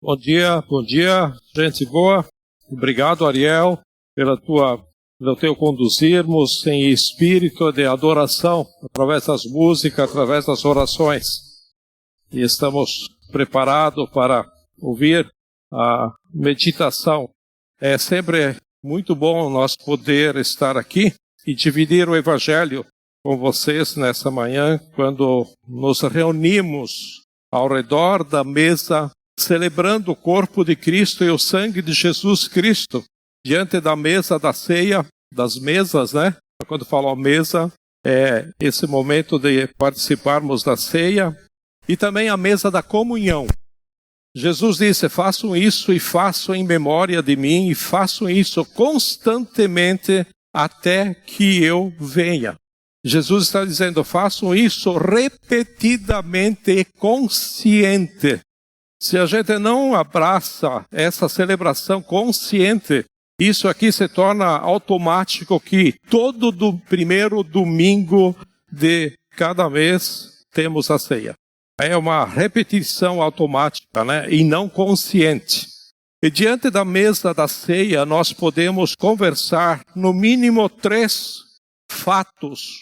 Bom dia, gente boa. Obrigado, Ariel, pelo teu conduzirmos em espírito de adoração, através das músicas, através das orações. E estamos preparados para ouvir a meditação. É sempre muito bom nós poder estar aqui e dividir o Evangelho com vocês nessa manhã, quando nos reunimos ao redor da mesa, celebrando o corpo de Cristo e o sangue de Jesus Cristo, diante da mesa da ceia, das mesas, né? Quando falo mesa, é esse momento de participarmos da ceia, e também a mesa da comunhão. Jesus disse: façam isso e façam em memória de mim, e façam isso constantemente até que eu venha. Jesus está dizendo: façam isso repetidamente e consciente. Se a gente não abraça essa celebração consciente, isso aqui se torna automático, que todo primeiro domingo de cada mês temos a ceia. É uma repetição automática, né? E não consciente. E diante da mesa da ceia, nós podemos conversar no mínimo 3 fatos.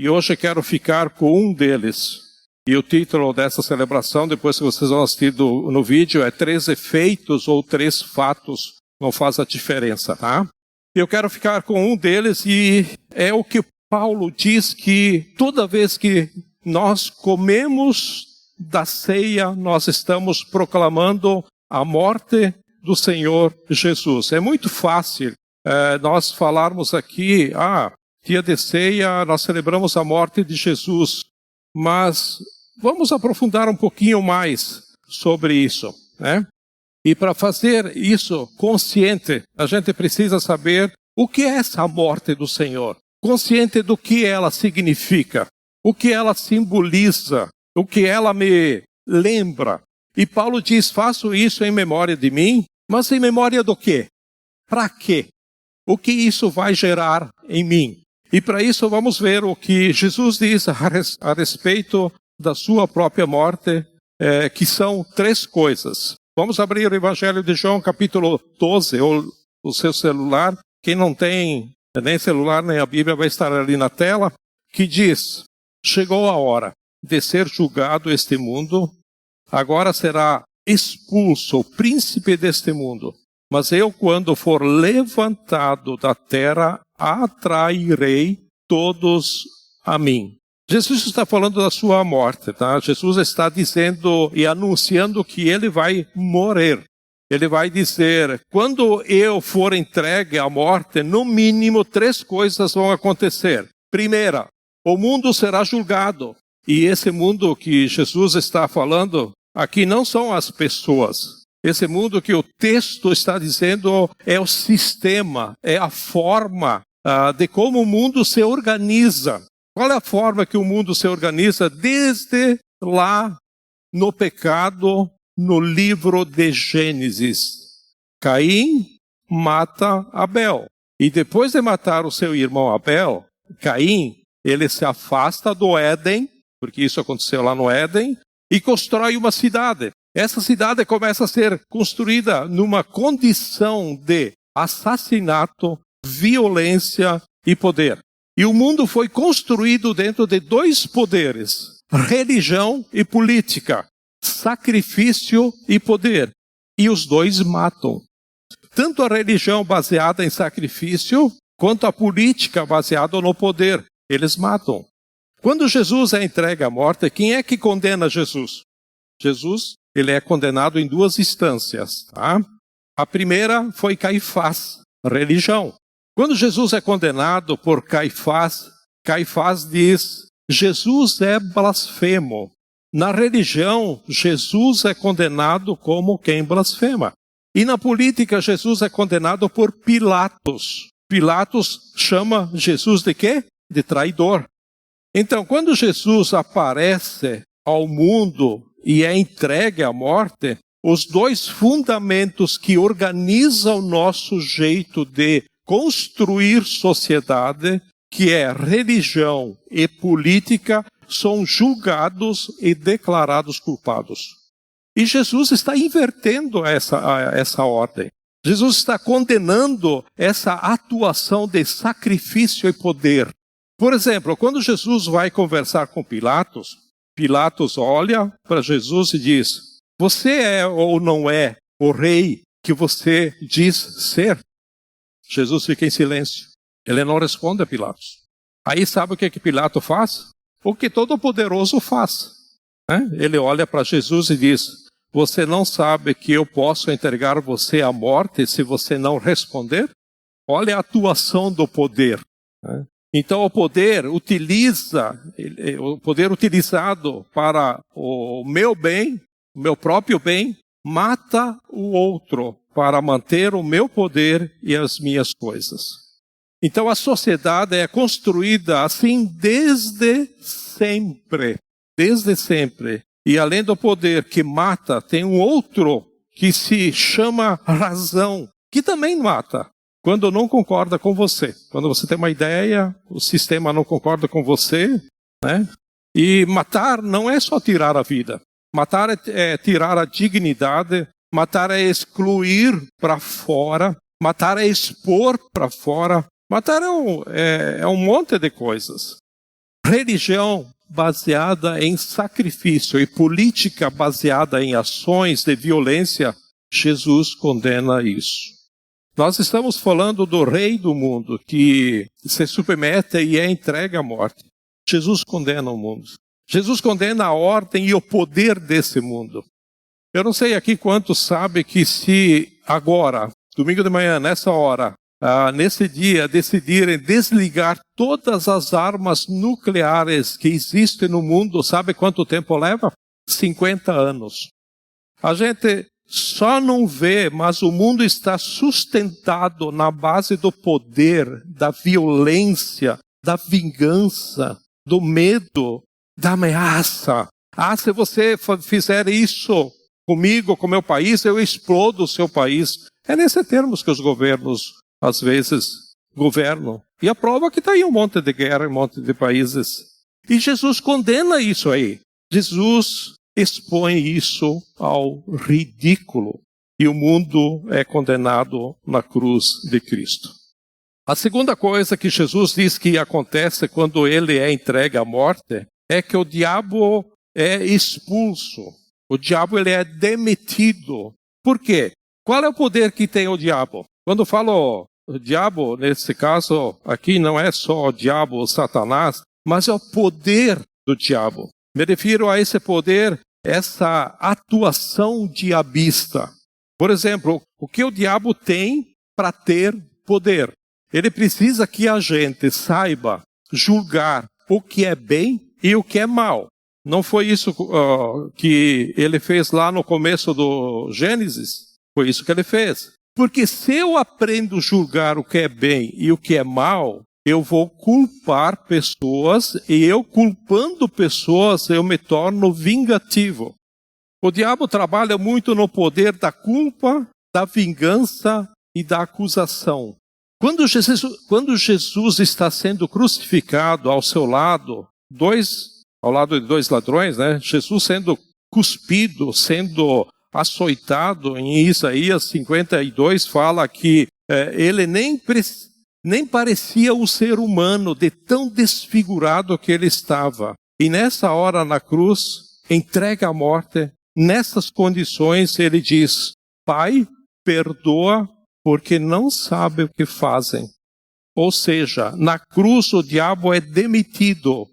E hoje quero ficar com um deles. E o título dessa celebração, depois que vocês vão assistir no vídeo, é 3 efeitos ou 3 fatos. Não faz a diferença, tá? Eu quero ficar com um deles, e é o que Paulo diz, que toda vez que nós comemos da ceia, nós estamos proclamando a morte do Senhor Jesus. É muito fácil nós falarmos aqui, dia de ceia, nós celebramos a morte de Jesus. Mas vamos aprofundar um pouquinho mais sobre isso, né? E para fazer isso consciente, a gente precisa saber o que é essa morte do Senhor. Consciente do que ela significa, o que ela simboliza, o que ela me lembra. E Paulo diz: faço isso em memória de mim, mas em memória do quê? Para quê? O que isso vai gerar em mim? E para isso vamos ver o que Jesus diz a respeito da sua própria morte, que são 3 coisas. Vamos abrir o Evangelho de João, capítulo 12, ou o seu celular. Quem não tem nem celular nem a Bíblia vai estar ali na tela, que diz: chegou a hora de ser julgado este mundo, agora será expulso o príncipe deste mundo. Mas eu, quando for levantado da terra, atrairei todos a mim. Jesus está falando da sua morte, tá? Jesus está dizendo e anunciando que ele vai morrer. Ele vai dizer: quando eu for entregue à morte, no mínimo 3 coisas vão acontecer. Primeira, o mundo será julgado. E esse mundo que Jesus está falando aqui não são as pessoas. Esse mundo que o texto está dizendo é o sistema, é a forma de como o mundo se organiza. Qual é a forma que o mundo se organiza? Desde lá no pecado, no livro de Gênesis. Caim mata Abel. E depois de matar o seu irmão Abel, Caim, ele se afasta do Éden, porque isso aconteceu lá no Éden, e constrói uma cidade. Essa cidade começa a ser construída numa condição de assassinato, violência e poder. E o mundo foi construído dentro de 2 poderes: religião e política, sacrifício e poder. E os 2 matam. Tanto a religião baseada em sacrifício, quanto a política baseada no poder. Eles matam. Quando Jesus é entregue à morte, quem é que condena Jesus? Jesus, ele é condenado em 2 instâncias, tá? A primeira foi Caifás, religião. Quando Jesus é condenado por Caifás, Caifás diz: Jesus é blasfemo. Na religião, Jesus é condenado como quem blasfema. E na política, Jesus é condenado por Pilatos. Pilatos chama Jesus de quê? De traidor. Então, quando Jesus aparece ao mundo e é entregue à morte, os 2 fundamentos que organizam o nosso jeito de construir sociedade, que é religião e política, são julgados e declarados culpados. E Jesus está invertendo essa ordem. Jesus está condenando essa atuação de sacrifício e poder. Por exemplo, quando Jesus vai conversar com Pilatos, Pilatos olha para Jesus e diz: você é ou não é o rei que você diz ser? Jesus fica em silêncio. Ele não responde a Pilatos. Aí sabe o que Pilatos faz? O que todo poderoso faz. Ele olha para Jesus e diz: você não sabe que eu posso entregar você à morte se você não responder? Olha a atuação do poder. Então o poder utilizado para o meu bem, o meu próprio bem, mata o outro para manter o meu poder e as minhas coisas. Então a sociedade é construída assim desde sempre. Desde sempre. E além do poder que mata, tem um outro que se chama razão, que também mata, quando não concorda com você. Quando você tem uma ideia, o sistema não concorda com você, né? E matar não é só tirar a vida. Matar é tirar a dignidade, matar é excluir para fora, matar é expor para fora, matar é um monte de coisas. Religião baseada em sacrifício e política baseada em ações de violência, Jesus condena isso. Nós estamos falando do rei do mundo que se submete e é entregue à morte. Jesus condena o mundo. Jesus condena a ordem e o poder desse mundo. Eu não sei aqui quantos sabem que se agora, domingo de manhã, nessa hora, nesse dia, decidirem desligar todas as armas nucleares que existem no mundo, sabe quanto tempo leva? 50 anos. A gente só não vê, mas o mundo está sustentado na base do poder, da violência, da vingança, do medo, da ameaça. Se você fizer isso comigo, com o meu país, eu explodo o seu país. É nesse termos que os governos às vezes governam. E a prova é que está aí um monte de guerra em um monte de países. E Jesus condena isso aí. Jesus expõe isso ao ridículo. E o mundo é condenado na cruz de Cristo. A segunda coisa que Jesus diz que acontece quando ele é entregue à morte é que o diabo é expulso. O diabo ele é demitido. Por quê? Qual é o poder que tem o diabo? Quando eu falo o diabo, nesse caso aqui não é só o diabo, o Satanás, mas é o poder do diabo. Me refiro a esse poder, essa atuação diabista. Por exemplo, o que o diabo tem para ter poder? Ele precisa que a gente saiba julgar o que é bem e o que é mal. Não foi isso que ele fez lá no começo do Gênesis? Foi isso que ele fez. Porque se eu aprendo a julgar o que é bem e o que é mal, eu vou culpar pessoas e eu culpando pessoas, eu me torno vingativo. O diabo trabalha muito no poder da culpa, da vingança e da acusação. Quando Jesus está sendo crucificado ao seu lado, ao lado de dois ladrões, né? Jesus sendo cuspido, sendo açoitado, em Isaías 52 fala que ele nem parecia um ser humano de tão desfigurado que ele estava. E nessa hora na cruz, entrega à morte, nessas condições ele diz: Pai, perdoa porque não sabe o que fazem. Ou seja, na cruz o diabo é demitido.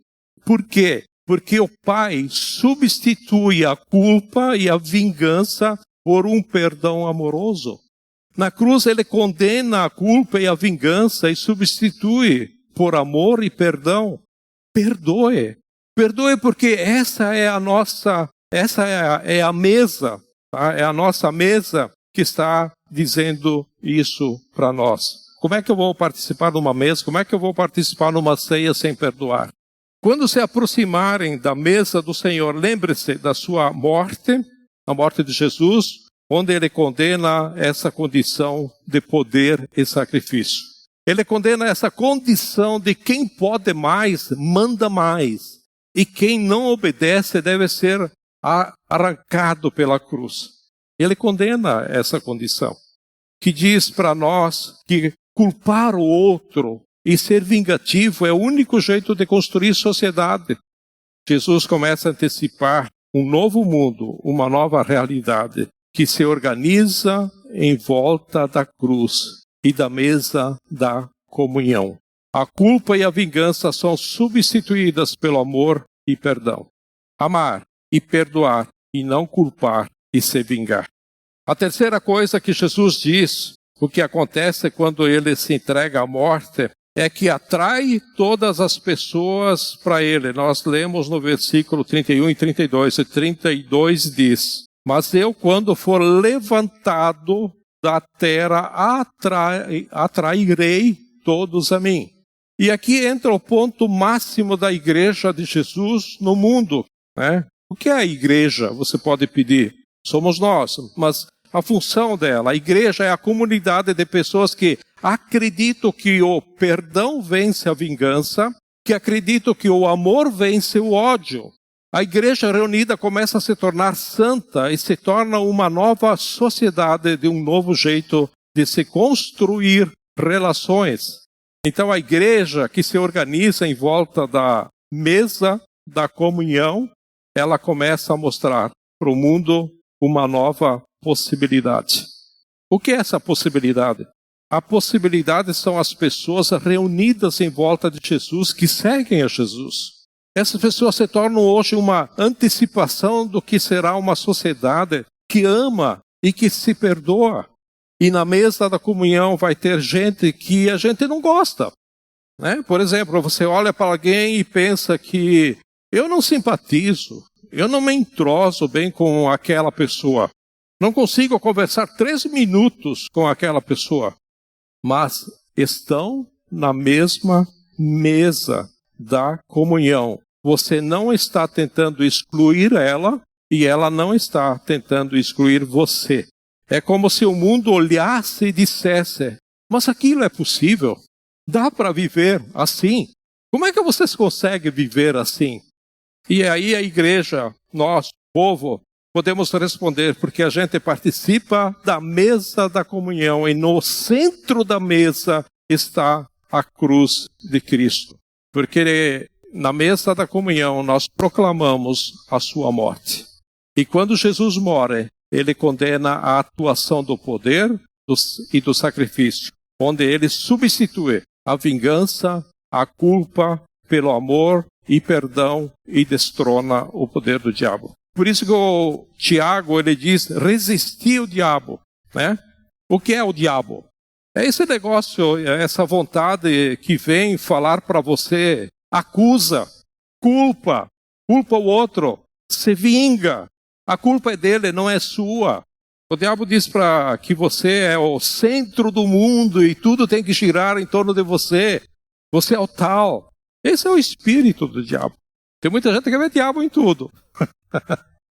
Por quê? Porque o Pai substitui a culpa e a vingança por um perdão amoroso. Na cruz ele condena a culpa e a vingança e substitui por amor e perdão. Perdoe. Perdoe porque essa é a mesa, tá? É a nossa mesa que está dizendo isso para nós. Como é que eu vou participar de uma mesa? Como é que eu vou participar numa ceia sem perdoar? Quando se aproximarem da mesa do Senhor, lembre-se da sua morte, a morte de Jesus, onde ele condena essa condição de poder e sacrifício. Ele condena essa condição de quem pode mais, manda mais. E quem não obedece deve ser arrancado pela cruz. Ele condena essa condição, que diz para nós que culpar o outro e ser vingativo é o único jeito de construir sociedade. Jesus começa a antecipar um novo mundo, uma nova realidade, que se organiza em volta da cruz e da mesa da comunhão. A culpa e a vingança são substituídas pelo amor e perdão. Amar e perdoar e não culpar e se vingar. A terceira coisa que Jesus diz, o que acontece quando ele se entrega à morte, é que atrai todas as pessoas para ele. Nós lemos no versículo 31 e 32. E 32 diz: mas eu, quando for levantado da terra, atrairei todos a mim. E aqui entra o ponto máximo da igreja de Jesus no mundo, né? O que é a igreja? Você pode pedir. Somos nós, mas a função dela, a igreja é a comunidade de pessoas que acreditam que o perdão vence a vingança, que acreditam que o amor vence o ódio. A igreja reunida começa a se tornar santa e se torna uma nova sociedade, de um novo jeito de se construir relações. Então a igreja que se organiza em volta da mesa da comunhão, ela começa a mostrar para o mundo uma nova possibilidade. O que é essa possibilidade? A possibilidade são as pessoas reunidas em volta de Jesus, que seguem a Jesus. Essas pessoas se tornam hoje uma antecipação do que será uma sociedade que ama e que se perdoa. E na mesa da comunhão vai ter gente que a gente não gosta, né? Por exemplo, você olha para alguém e pensa que eu não simpatizo, eu não me entroso bem com aquela pessoa. Não consigo conversar 3 minutos com aquela pessoa. Mas estão na mesma mesa da comunhão. Você não está tentando excluir ela e ela não está tentando excluir você. É como se o mundo olhasse e dissesse: mas aquilo é possível? Dá para viver assim? Como é que vocês conseguem viver assim? E aí a igreja, nós, povo, podemos responder, porque a gente participa da mesa da comunhão e no centro da mesa está a cruz de Cristo. Porque na mesa da comunhão nós proclamamos a sua morte. E quando Jesus morre, ele condena a atuação do poder e do sacrifício, onde ele substitui a vingança, a culpa pelo amor e perdão e destrona o poder do diabo. Por isso que o Tiago, ele diz, resistir ao diabo, né? O que é o diabo? É esse negócio, é essa vontade que vem falar para você, acusa, culpa o outro, se vinga. A culpa é dele, não é sua. O diabo diz para que você é o centro do mundo e tudo tem que girar em torno de você. Você é o tal. Esse é o espírito do diabo. Tem muita gente que vê diabo em tudo.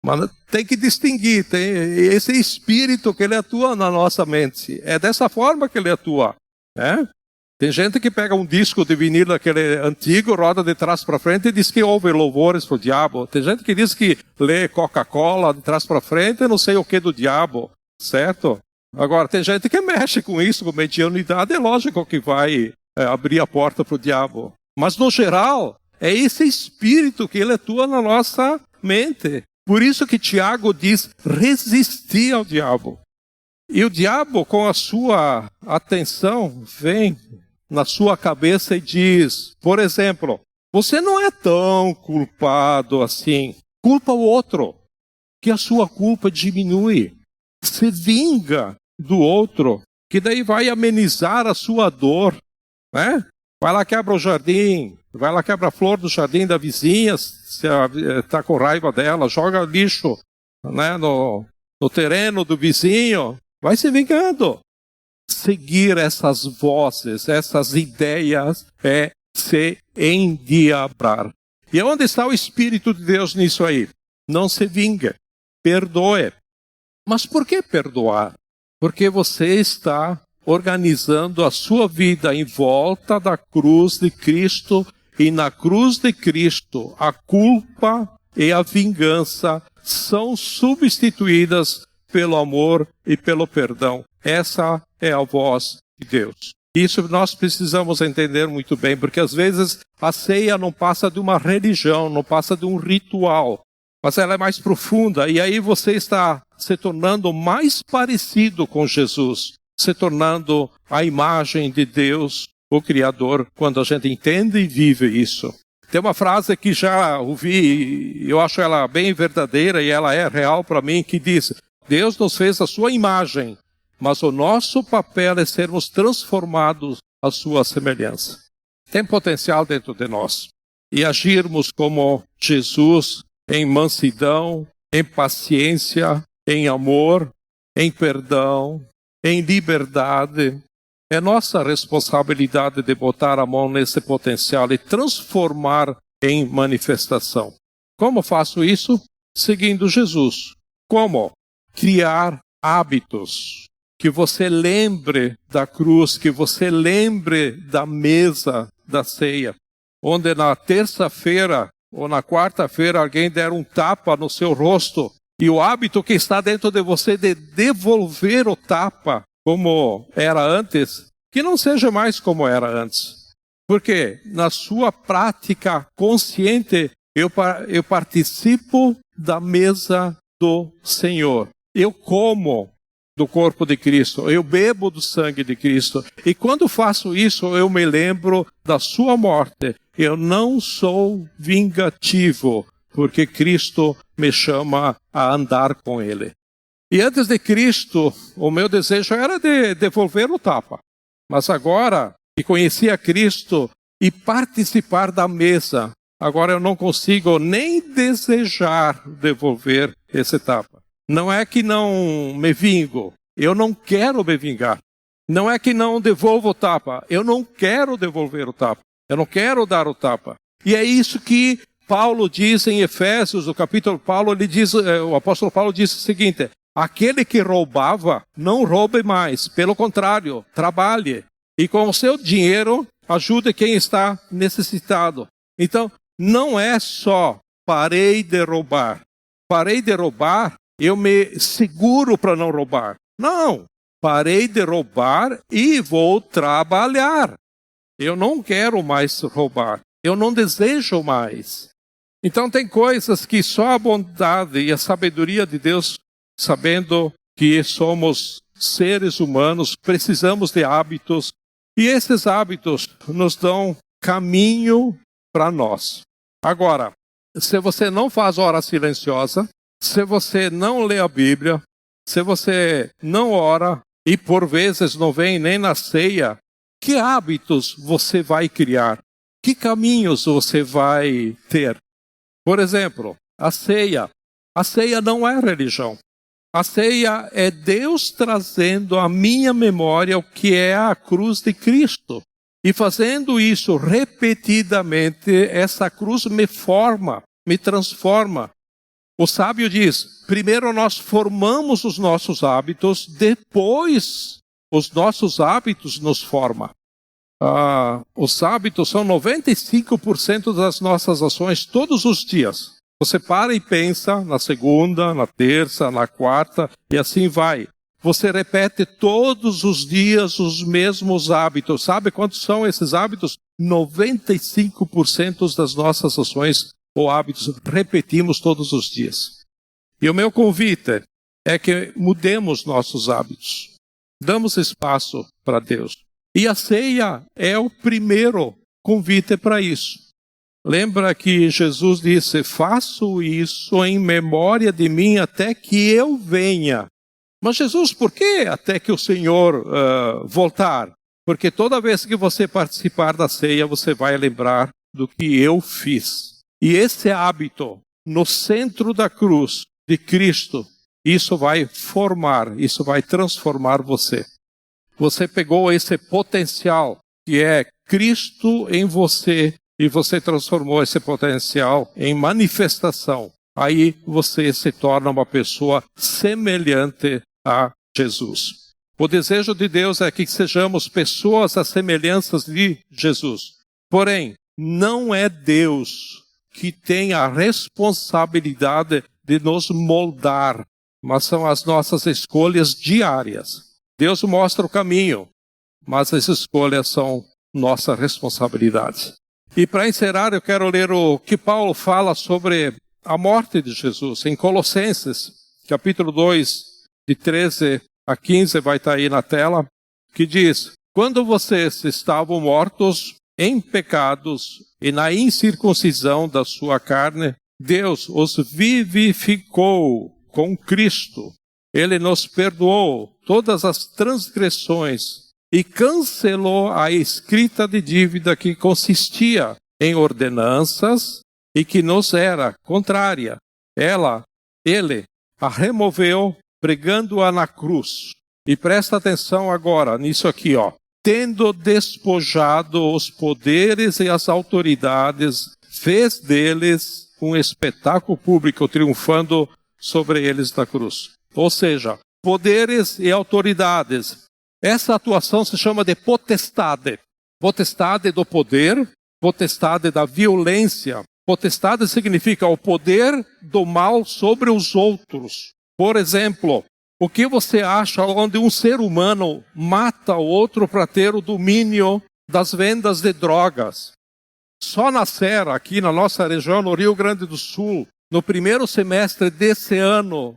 Mas tem que distinguir, tem esse espírito que ele atua na nossa mente. É dessa forma que ele atua, né? Tem gente que pega um disco de vinil aquele antigo, roda de trás para frente e diz que ouve louvores pro diabo. Tem gente que diz que lê Coca-Cola de trás para frente e não sei o que do diabo, certo? Agora, tem gente que mexe com isso, com mediunidade, é lógico que vai abrir a porta pro diabo. Mas, no geral, é esse espírito que ele atua na nossa mente. Por isso que Tiago diz, resistir ao diabo. E o diabo, com a sua atenção, vem na sua cabeça e diz, por exemplo, você não é tão culpado assim. Culpa o outro, que a sua culpa diminui. Se vinga do outro, que daí vai amenizar a sua dor, né? Vai lá, quebra o jardim, vai lá, quebra a flor do jardim da vizinha, se está com raiva dela, joga lixo, né, no terreno do vizinho, vai se vingando. Seguir essas vozes, essas ideias, é se endiabrar. E onde está o Espírito de Deus nisso aí? Não se vinga, perdoe. Mas por que perdoar? Porque você está organizando a sua vida em volta da cruz de Cristo, e na cruz de Cristo a culpa e a vingança são substituídas pelo amor e pelo perdão. Essa é a voz de Deus. Isso nós precisamos entender muito bem, porque às vezes a ceia não passa de uma religião, não passa de um ritual, mas ela é mais profunda, e aí você está se tornando mais parecido com Jesus, se tornando a imagem de Deus, o Criador, quando a gente entende e vive isso. Tem uma frase que já ouvi, eu acho ela bem verdadeira e ela é real para mim, que diz: Deus nos fez a sua imagem, mas o nosso papel é sermos transformados à sua semelhança. Tem potencial dentro de nós. E agirmos como Jesus, em mansidão, em paciência, em amor, em perdão, em liberdade. É nossa responsabilidade de botar a mão nesse potencial e transformar em manifestação. Como faço isso? Seguindo Jesus. Como? Criar hábitos. Que você lembre da cruz, que você lembre da mesa da ceia, onde na terça-feira ou na quarta-feira alguém der um tapa no seu rosto, e o hábito que está dentro de você de devolver o tapa como era antes, que não seja mais como era antes. Porque na sua prática consciente, eu participo da mesa do Senhor. Eu como do corpo de Cristo, eu bebo do sangue de Cristo. E quando faço isso, eu me lembro da sua morte. Eu não sou vingativo, porque Cristo me chama a andar com Ele. E antes de Cristo, o meu desejo era de devolver o tapa. Mas agora que conheci a Cristo e participar da mesa, agora eu não consigo nem desejar devolver esse tapa. Não é que não me vingo, eu não quero me vingar. Não é que não devolvo o tapa, eu não quero devolver o tapa. Eu não quero dar o tapa. E é isso que Paulo diz em Efésios, no capítulo Paulo, o apóstolo Paulo diz o seguinte: aquele que roubava, não roube mais. Pelo contrário, trabalhe. E com o seu dinheiro, ajude quem está necessitado. Então, não é só parei de roubar. Parei de roubar, eu me seguro para não roubar. Não, parei de roubar e vou trabalhar. Eu não quero mais roubar. Eu não desejo mais. Então tem coisas que só a bondade e a sabedoria de Deus, sabendo que somos seres humanos, precisamos de hábitos. E esses hábitos nos dão caminho para nós. Agora, se você não faz hora silenciosa, se você não lê a Bíblia, se você não ora e por vezes não vem nem na ceia, que hábitos você vai criar? Que caminhos você vai ter? Por exemplo, a ceia. A ceia não é religião. A ceia é Deus trazendo à minha memória o que é a cruz de Cristo. E fazendo isso repetidamente, essa cruz me forma, me transforma. O sábio diz, primeiro nós formamos os nossos hábitos, depois os nossos hábitos nos formam. Os hábitos são 95% das nossas ações todos os dias. Você para e pensa na segunda, na terça, na quarta e assim vai. Você repete todos os dias os mesmos hábitos. Sabe quantos são esses hábitos? 95% das nossas ações ou hábitos repetimos todos os dias. E o meu convite é que mudemos nossos hábitos. Damos espaço para Deus. E a ceia é o primeiro convite para isso. Lembra que Jesus disse, faço isso em memória de mim até que eu venha. Mas Jesus, por que até que o Senhor voltar? Porque toda vez que você participar da ceia, você vai lembrar do que eu fiz. E esse hábito, no centro da cruz de Cristo, isso vai formar, isso vai transformar você. Você pegou esse potencial que é Cristo em você e você transformou esse potencial em manifestação. Aí você se torna uma pessoa semelhante a Jesus. O desejo de Deus é que sejamos pessoas à semelhança de Jesus. Porém, não é Deus que tem a responsabilidade de nos moldar, mas são as nossas escolhas diárias. Deus mostra o caminho, mas as escolhas são nossa responsabilidade. E para encerrar, eu quero ler o que Paulo fala sobre a morte de Jesus, em Colossenses, capítulo 2, de 13 a 15, vai estar aí na tela, que diz: quando vocês estavam mortos em pecados e na incircuncisão da sua carne, Deus os vivificou com Cristo. Ele nos perdoou todas as transgressões e cancelou a escrita de dívida que consistia em ordenanças e que nos era contrária. Ele a removeu pregando-a na cruz. E presta atenção agora nisso aqui, ó. Tendo despojado os poderes e as autoridades, fez deles um espetáculo público, triunfando sobre eles na cruz. Ou seja, poderes e autoridades. Essa atuação se chama de potestade. Potestade do poder, potestade da violência. Potestade significa o poder do mal sobre os outros. Por exemplo, o que você acha onde um ser humano mata o outro para ter o domínio das vendas de drogas? Só na Serra, aqui na nossa região, no Rio Grande do Sul, no primeiro semestre desse ano,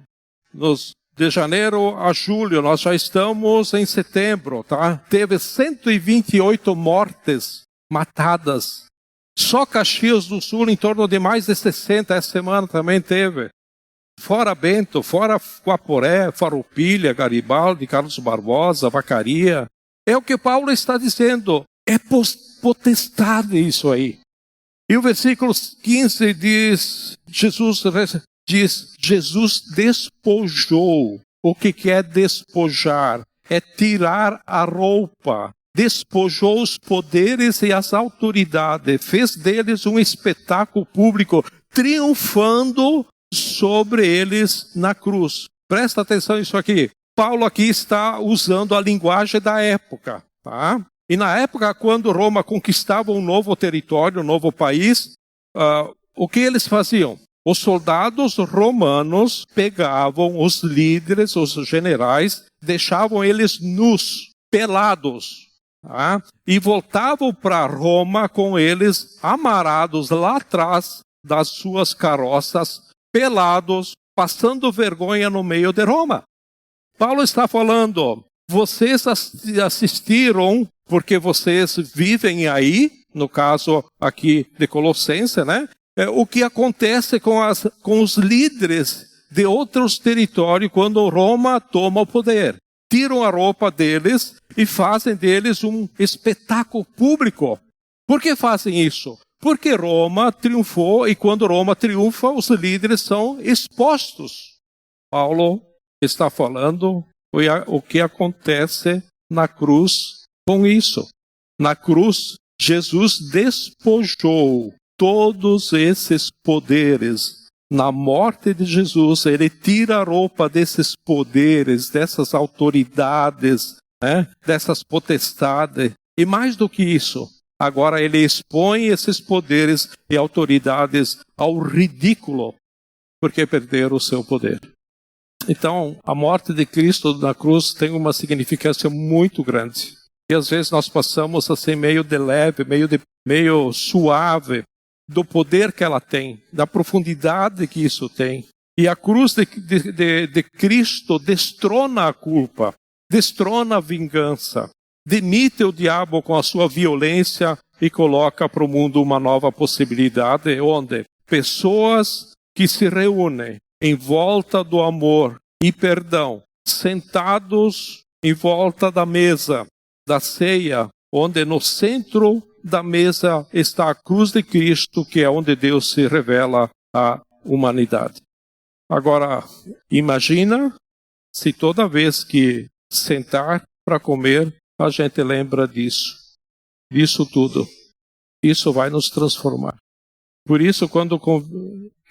de janeiro a julho, nós já estamos em setembro, tá? Teve 128 mortes matadas. Só Caxias do Sul, em torno de mais de 60, essa semana também teve. Fora Bento, fora Guaporé, Farroupilha, Garibaldi, Carlos Barbosa, Vacaria. É o que Paulo está dizendo. É potestade isso aí. E o versículo 15 diz, Jesus despojou. O que é despojar? É tirar a roupa. Despojou os poderes e as autoridades. Fez deles um espetáculo público, triunfando sobre eles na cruz. Presta atenção nisso aqui. Paulo aqui está usando a linguagem da época, tá? E na época, quando Roma conquistava um novo território, um novo país, o que eles faziam? Os soldados romanos pegavam os líderes, os generais, deixavam eles nus, pelados, tá? E voltavam para Roma com eles amarrados lá atrás das suas carroças, pelados, passando vergonha no meio de Roma. Paulo está falando, vocês assistiram, porque vocês vivem aí, no caso aqui de Colossenses, né? O que acontece com os líderes de outros territórios quando Roma toma o poder. Tiram a roupa deles e fazem deles um espetáculo público. Por que fazem isso? Porque Roma triunfou e quando Roma triunfa, os líderes são expostos. Paulo está falando o que acontece na cruz com isso. Na cruz, Jesus despojou todos esses poderes. Na morte de Jesus, ele tira a roupa desses poderes, dessas autoridades, né? Dessas potestades. E mais do que isso, agora ele expõe esses poderes e autoridades ao ridículo, porque perderam o seu poder. Então, a morte de Cristo na cruz tem uma significância muito grande. E às vezes nós passamos assim meio de leve, meio suave, do poder que ela tem, da profundidade que isso tem. E a cruz de Cristo destrona a culpa, destrona a vingança, demite o diabo com a sua violência e coloca para o mundo uma nova possibilidade, onde pessoas que se reúnem em volta do amor e perdão, sentados em volta da mesa, da ceia, onde no centro da mesa está a cruz de Cristo, que é onde Deus se revela à humanidade. Agora, imagina se toda vez que sentar para comer, a gente lembra disso tudo. Isso vai nos transformar. Por isso, quando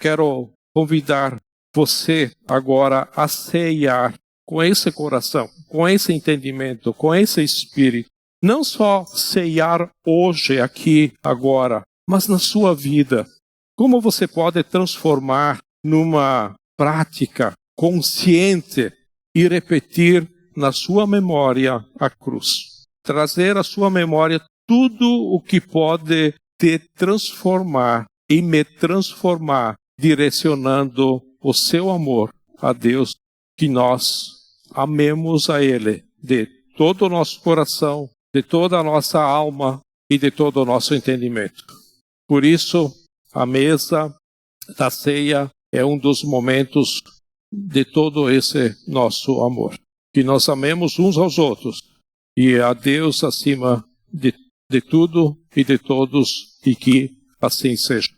quero convidar você agora a ceiar com esse coração, com esse entendimento, com esse espírito, não só ceiar hoje, aqui, agora, mas na sua vida. Como você pode transformar numa prática, consciente, e repetir na sua memória a cruz. Trazer à sua memória tudo o que pode te transformar e me transformar, direcionando o seu amor a Deus, que nós amemos a Ele de todo o nosso coração, de toda a nossa alma e de todo o nosso entendimento. Por isso, a mesa da ceia é um dos momentos de todo esse nosso amor. Que nós amemos uns aos outros e a Deus acima de tudo e de todos, e que assim seja.